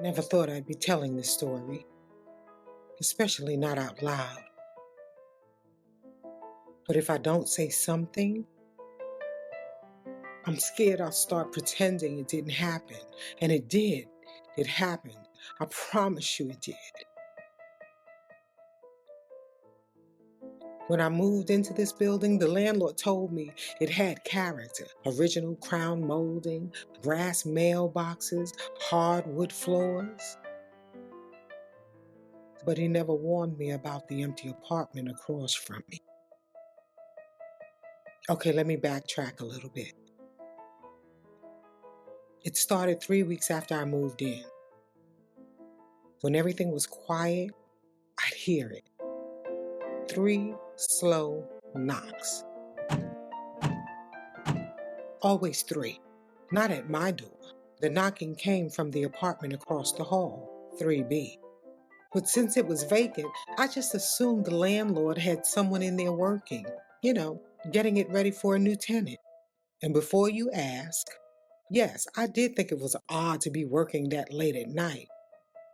Never thought I'd be telling this story, especially not out loud. But if I don't say something, I'm scared I'll start pretending it didn't happen. And it did. It happened. I promise you it did. When I moved into this building, the landlord told me it had character. Original crown molding, brass mailboxes, hardwood floors. But he never warned me about the empty apartment across from me. Okay, let me backtrack a little bit. It started 3 weeks after I moved in. When everything was quiet, I'd hear it. 3 slow knocks. Always 3. Not at my door. The knocking came from the apartment across the hall, 3B. But since it was vacant, I just assumed the landlord had someone in there working, getting it ready for a new tenant. And before you ask, yes, I did think it was odd to be working that late at night.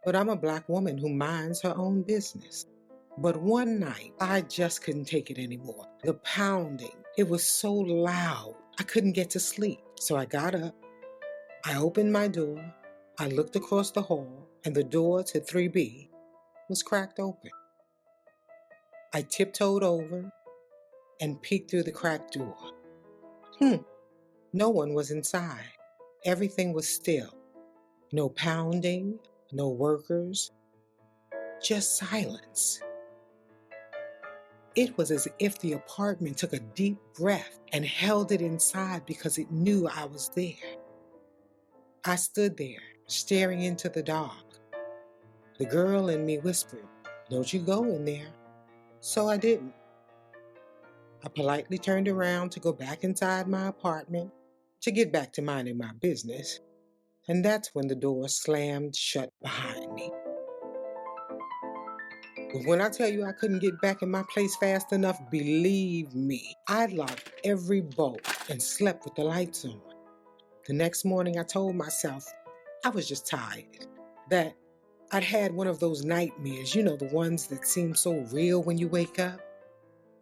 But I'm a Black woman who minds her own business. But one night, I just couldn't take it anymore. The pounding, it was so loud, I couldn't get to sleep. So I got up, I opened my door, I looked across the hall, and the door to 3B was cracked open. I tiptoed over and peeked through the cracked door. No one was inside. Everything was still. No pounding, no workers, just silence. It was as if the apartment took a deep breath and held it inside because it knew I was there. I stood there, staring into the dark. The girl in me whispered, "Don't you go in there." So I didn't. I politely turned around to go back inside my apartment to get back to minding my business. And that's when the door slammed shut behind me. But when I tell you I couldn't get back in my place fast enough, believe me, I locked every bolt and slept with the lights on. The next morning I told myself I was just tired, that I'd had one of those nightmares, the ones that seem so real when you wake up.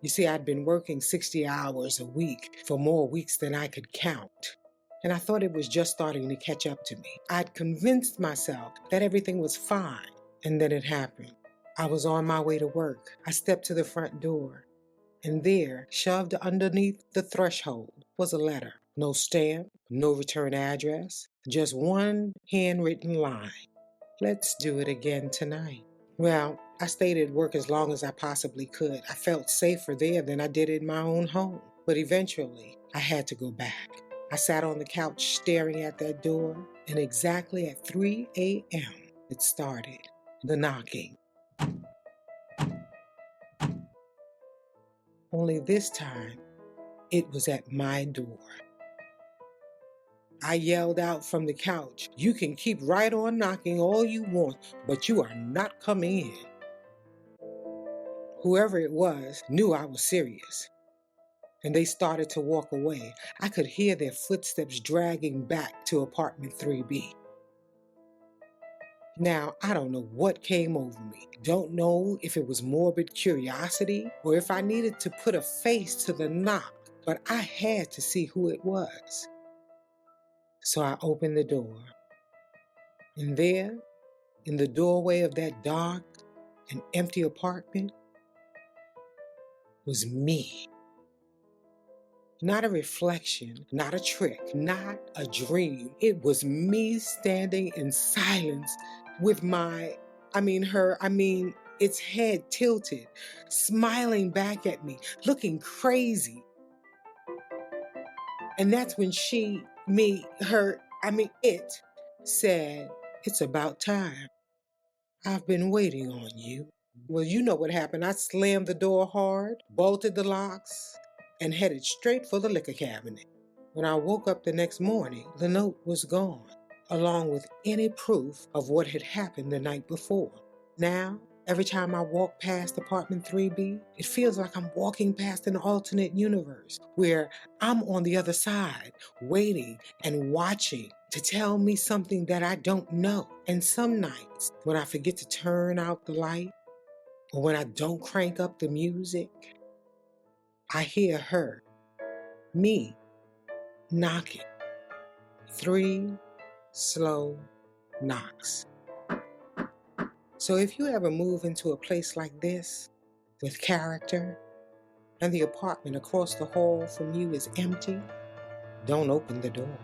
You see, I'd been working 60 hours a week for more weeks than I could count. And I thought it was just starting to catch up to me. I'd convinced myself that everything was fine, and then it happened. I was on my way to work. I stepped to the front door, and there, shoved underneath the threshold, was a letter. No stamp, no return address, just one handwritten line. "Let's do it again tonight." Well, I stayed at work as long as I possibly could. I felt safer there than I did in my own home. But eventually, I had to go back. I sat on the couch staring at that door, and exactly at 3 a.m., it started. The knocking. Only this time, it was at my door. I yelled out from the couch, "You can keep right on knocking all you want, but you are not coming in." Whoever it was knew I was serious, and they started to walk away. I could hear their footsteps dragging back to apartment 3B. Now, I don't know what came over me. Don't know if it was morbid curiosity or if I needed to put a face to the knock, but I had to see who it was. So I opened the door, and there, in the doorway of that dark and empty apartment, was me. Not a reflection, not a trick, not a dream. It was me standing in silence with its head tilted, smiling back at me, looking crazy. And that's when it said, "It's about time. I've been waiting on you." Well, you know what happened. I slammed the door hard, bolted the locks, and headed straight for the liquor cabinet. When I woke up the next morning, the note was gone, along with any proof of what had happened the night before. Now, Every time I walk past apartment 3B, it feels like I'm walking past an alternate universe where I'm on the other side, waiting and watching to tell me something that I don't know. And some nights, when I forget to turn out the light, or when I don't crank up the music, I hear her, me, knocking. 3 slow knocks. So if you ever move into a place like this, with character, and the apartment across the hall from you is empty, don't open the door.